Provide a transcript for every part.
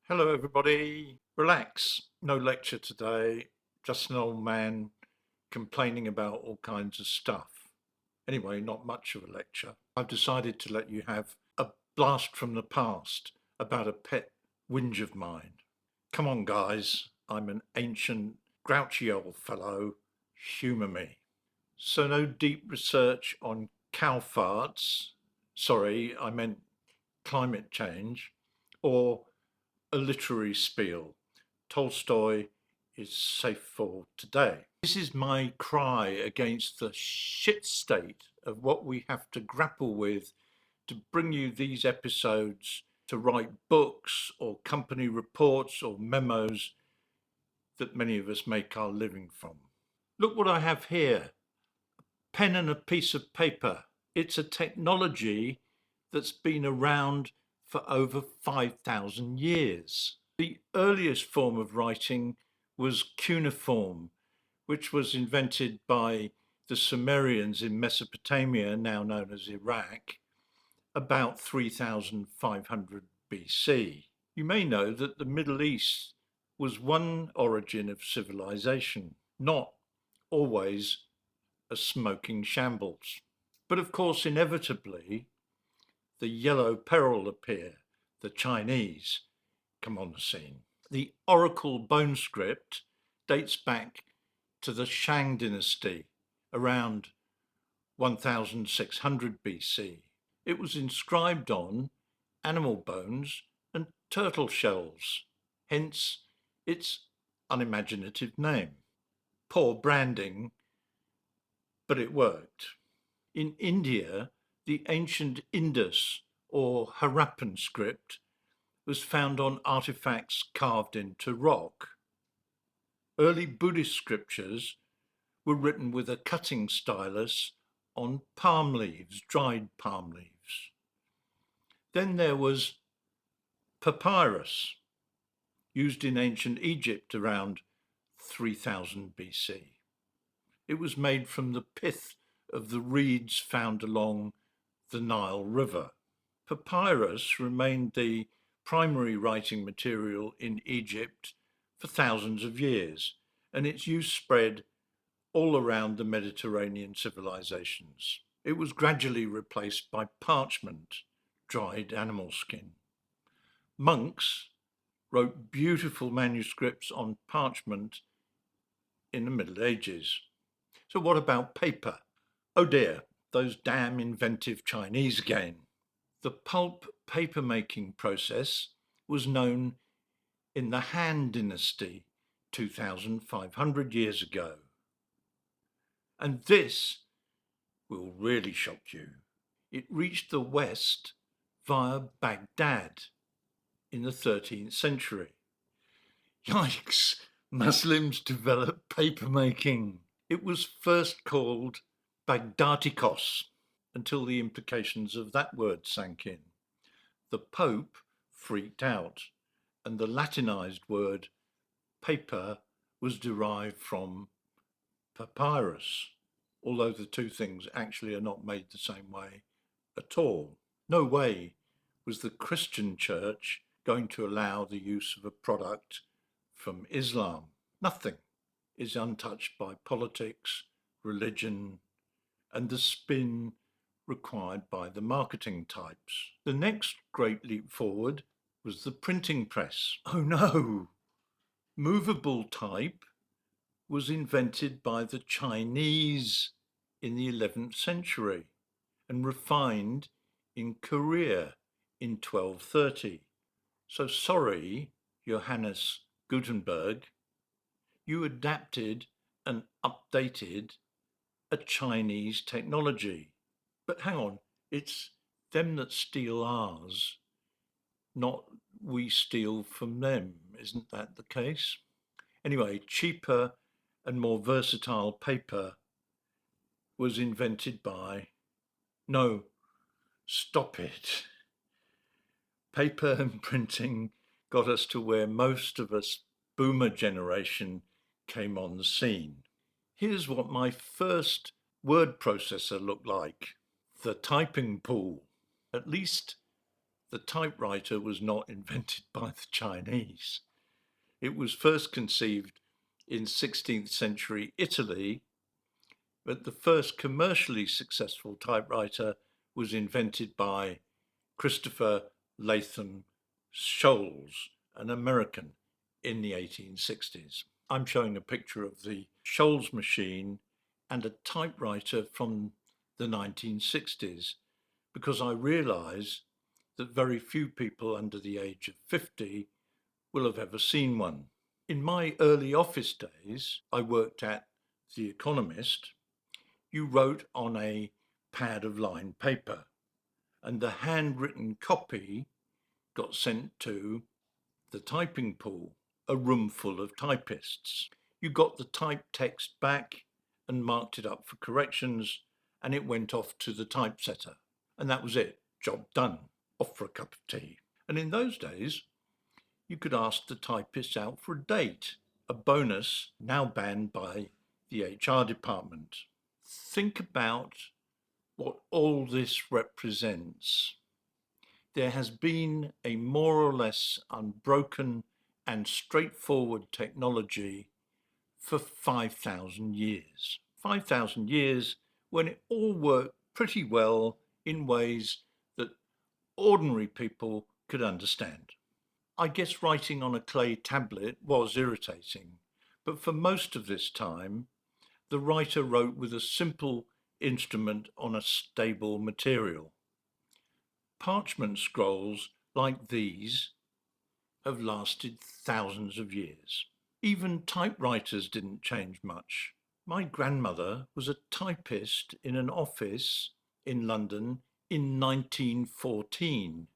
Hello, everybody. Relax. No lecture today. Just an old man complaining about all kinds of stuff. Anyway, not much of a lecture. I've decided to let you have a blast from the past about a pet whinge of mine. Come on, guys. I'm an ancient, grouchy old fellow. Humour me. So, no deep research on cow farts. Sorry, I meant climate change. Or a literary spiel. Tolstoy is safe for today. This is my cry against the shit state of what we have to grapple with to bring you these episodes to write books or company reports or memos that many of us make our living from. Look what I have here, pen and a piece of paper. It's a technology that's been around for over 5,000 years. The earliest form of writing was cuneiform, which was invented by the Sumerians in Mesopotamia, now known as Iraq, about 3,500 BC. You may know that the Middle East was one origin of civilization, not always a smoking shambles. But of course, inevitably, the yellow peril appear, the Chinese come on the scene. The oracle bone script dates back to the Shang dynasty around 1600 BC. It was inscribed on animal bones and turtle shells, hence its unimaginative name. Poor branding, but it worked. In India, the ancient Indus or Harappan script was found on artifacts carved into rock. Early Buddhist scriptures were written with a cutting stylus on palm leaves, dried palm leaves. Then there was papyrus, used in ancient Egypt around 3000 BC. It was made from the pith of the reeds found along the Nile River. Papyrus remained the primary writing material in Egypt for thousands of years, and its use spread all around the Mediterranean civilizations. It was gradually replaced by parchment, dried animal skin. Monks wrote beautiful manuscripts on parchment in the Middle Ages. So what about paper? Oh dear, those damn inventive Chinese again. The pulp paper making process was known in the Han Dynasty 2,500 years ago. And this will really shock you. It reached the West via Baghdad in the 13th century. Yikes, Muslims developed paper making. It was first called Bagdatikos until the implications of that word sank in. The Pope freaked out, and the Latinized word paper was derived from papyrus, although the two things actually are not made the same way at all. No way was the Christian church going to allow the use of a product from Islam. Nothing is untouched by politics, religion, and the spin required by the marketing types. The next great leap forward was the printing press. Oh no! Movable type was invented by the Chinese in the 11th century and refined in Korea in 1230. So sorry, Johannes Gutenberg, you adapted and updated a Chinese technology. But hang on, it's them that steal ours, not we steal from them. Isn't that the case? Anyway, cheaper and more versatile paper was invented by, no, stop it. Paper and printing got us to where most of us boomer generation came on the scene. Here's what my first word processor looked like. The typing pool. At least The typewriter was not invented by the Chinese. It was first conceived in 16th century Italy, but the first commercially successful typewriter was invented by Christopher Latham Sholes, an American, in the 1860s. I'm showing a picture of the Sholes machine and a typewriter from the 1960s because I realise that very few people under the age of 50 will have ever seen one. In my early office days, I worked at The Economist. You wrote on a pad of lined paper, and the handwritten copy got sent to the typing pool, a room full of typists. You got the typed text back and marked it up for corrections, and it went off to the typesetter. And that was it, job done, off for a cup of tea. And in those days, you could ask the typist out for a date, a bonus now banned by the HR department. Think about what all this represents. There has been a more or less unbroken and straightforward technology for 5,000 years. 5,000 years when it all worked pretty well in ways that ordinary people could understand. I guess writing on a clay tablet was irritating, but for most of this time, the writer wrote with a simple instrument on a stable material. Parchment scrolls like these have lasted thousands of years. Even typewriters didn't change much. My grandmother was a typist in an office in London in 1914,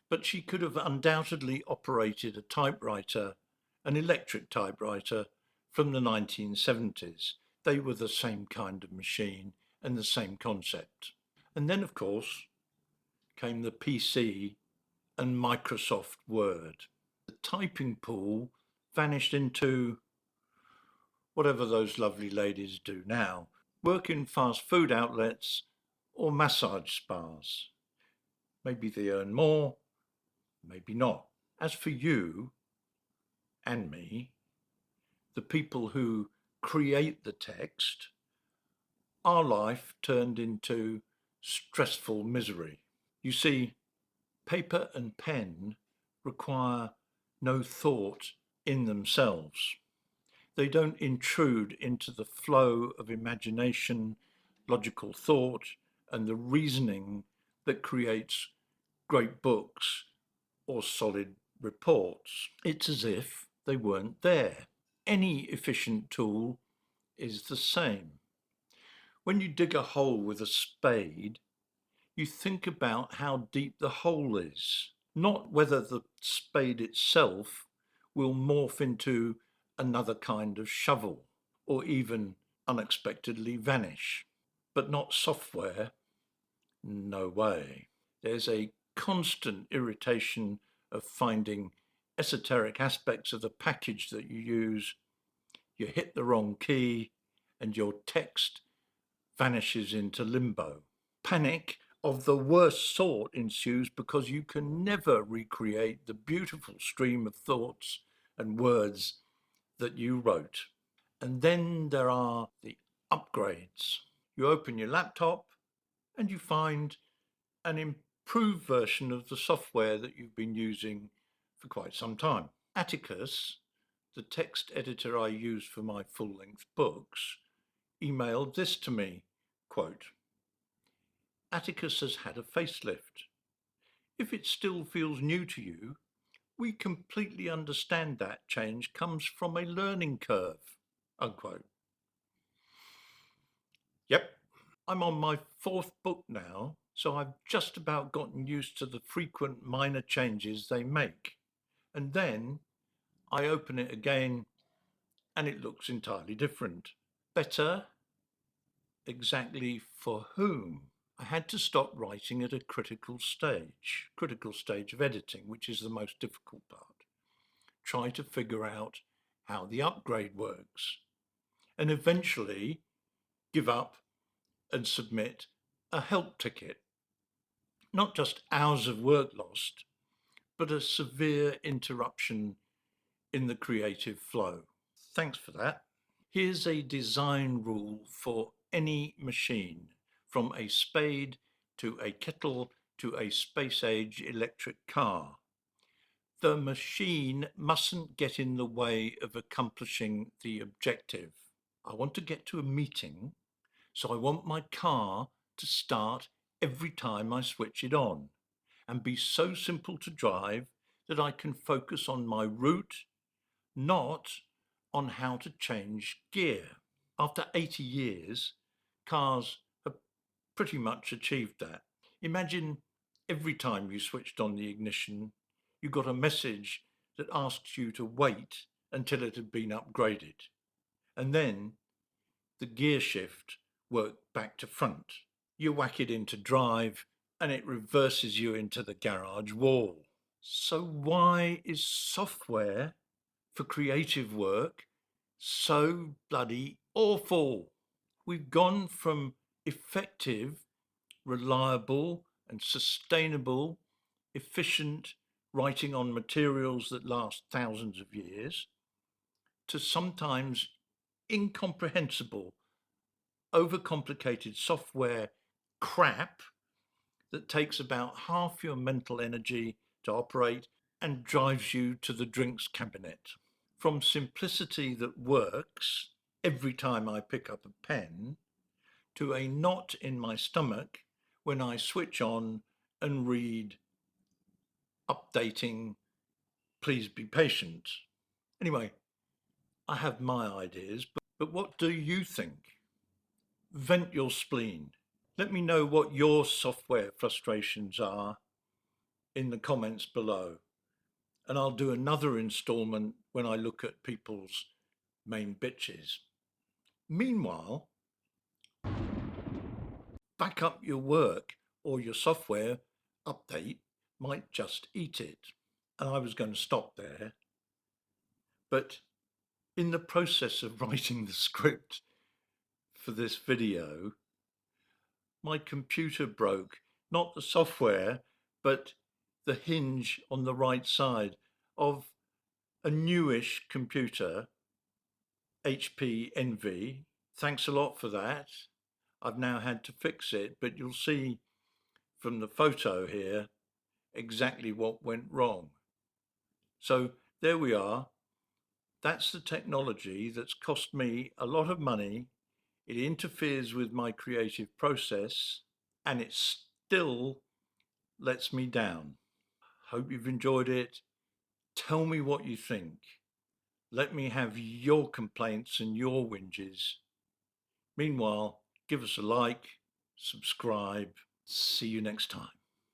but she could have undoubtedly operated a typewriter, an electric typewriter, from the 1970s. They were the same kind of machine and the same concept. And then, of course, came the PC and Microsoft Word. The typing pool vanished into whatever those lovely ladies do now, work in fast food outlets or massage spas. Maybe they earn more, maybe not. As for you and me, the people who create the text, our life turned into stressful misery. You see, paper and pen require no thought in themselves. They don't intrude into the flow of imagination, logical thought, and the reasoning that creates great books or solid reports. It's as if they weren't there. Any efficient tool is the same. When you dig a hole with a spade, you think about how deep the hole is, not whether the spade itself will morph into another kind of shovel or even unexpectedly vanish. But not software, no way. There's a constant irritation of finding esoteric aspects of the package that you use. You hit the wrong key and your text vanishes into limbo. Panic of the worst sort ensues because you can never recreate the beautiful stream of thoughts and words that you wrote. And then there are the upgrades. You open your laptop and you find an improved version of the software that you've been using for quite some time. Atticus, the text editor I use for my full-length books, emailed this to me, quote, "Atticus has had a facelift. If it still feels new to you, we completely understand that change comes from a learning curve," unquote. Yep, I'm on my fourth book now, so I've just about gotten used to the frequent minor changes they make. And then I open it again and it looks entirely different. Better? Exactly for whom? I had to stop writing at a critical stage of editing, which is the most difficult part. Try to figure out how the upgrade works, and eventually give up and submit a help ticket. Not just hours of work lost, but a severe interruption in the creative flow. Thanks for that. Here's a design rule for any machine, from a spade to a kettle to a space-age electric car. The machine mustn't get in the way of accomplishing the objective. I want to get to a meeting, so I want my car to start every time I switch it on and be so simple to drive that I can focus on my route, not on how to change gear. After 80 years, cars have pretty much achieved that. Imagine every time you switched on the ignition, you got a message that asks you to wait until it had been upgraded. And then the gear shift worked back to front. You whack it into drive and it reverses you into the garage wall. So why is software for creative work so bloody awful? We've gone from effective, reliable and sustainable, efficient writing on materials that last thousands of years to sometimes incomprehensible, overcomplicated software crap that takes about half your mental energy to operate and drives you to the drinks cabinet. From simplicity that works every time I pick up a pen to a knot in my stomach when I switch on and read updating, please be patient. Anyway, I have my ideas, but what do you think? Vent your spleen. Let me know what your software frustrations are in the comments below. And I'll do another installment when I look at people's main bitches. Meanwhile, back up your work or your software update might just eat it. And I was going to stop there, but in the process of writing the script for this video, my computer broke, not the software, but the hinge on the right side of a newish computer, HP Envy. Thanks a lot for that. I've now had to fix it, but you'll see from the photo here exactly what went wrong. So there we are. That's the technology that's cost me a lot of money. It interferes with my creative process and it still lets me down. Hope you've enjoyed it. Tell me what you think. Let me have your complaints and your whinges. Meanwhile, give us a like, subscribe. See you next time.